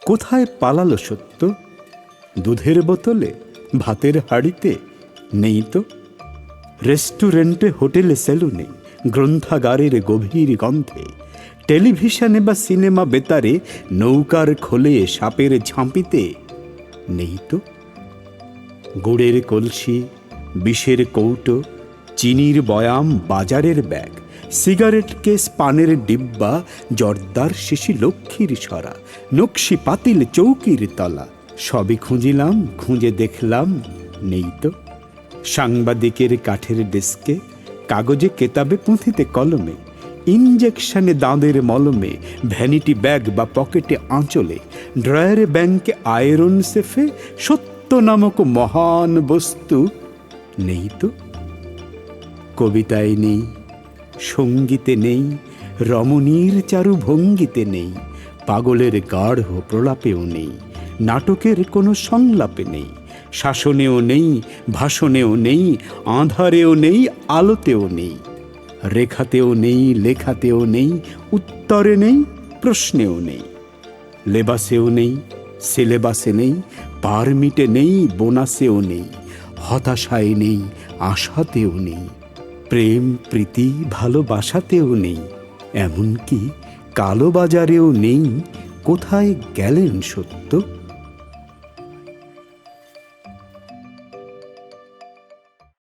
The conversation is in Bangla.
কোথায় পালালো সত্য? দুধের বোতলে, ভাতের হাঁড়িতে? নেই তো। রেস্টুরেন্টে, হোটেলে, সেলুনে, গ্রন্থাগারের গভীর গন্ধে, টেলিভিশনে বা সিনেমা বেতারে, নৌকার খোলে, সাপের ঝাঁপিতে? নেই তো। গুড়ের কলসি, বিষের কৌটো, চিনির বয়াম, বাজারের ব্যাগ, সিগারেট কেস, পানের ডিব্বা, জর্দার শিশি, লক্ষ্মীর ছড়া, নকশি পাতিল, চৌকির তলা, সবই খুঁজিলাম, খুঁজে দেখলাম, নেই তো। সাংবাদিকের কাঠের ডেস্কে, কাগজে, কেতাবে, পুঁথিতে, কলমে, ইঞ্জেকশনে, দাঁতের মলমে, ভ্যানিটি ব্যাগ বা পকেটে, আঁচলে, ড্রয়ারে, ব্যাংকে, আয়রন সেফে, সত্য নামক মহান বস্তু নেই তো। কবিতায় নেই, সঙ্গীতে নেই, রমণীর চারু ভঙ্গিতে নেই, পাগলের গাঢ় প্রলাপেও নেই, নাটকের কোনো সংলাপে নেই, শাসনেও নেই, ভাষণেও নেই, আঁধারেও নেই, আলোতেও নেই, রেখাতেও নেই, লেখাতেও নেই, উত্তরে নেই, প্রশ্নেও নেই, লেবাসেও নেই, সিলেবাসে নেই, পারমিটে নেই, বোনাসেও নেই, হতাশায় নেই, আশাতেও নেই, প্রেম প্রীতি ভালোবাসাতেও নেই, এমনকি কালোবাজারেও নেই। কোথায় গেলেন সত্য?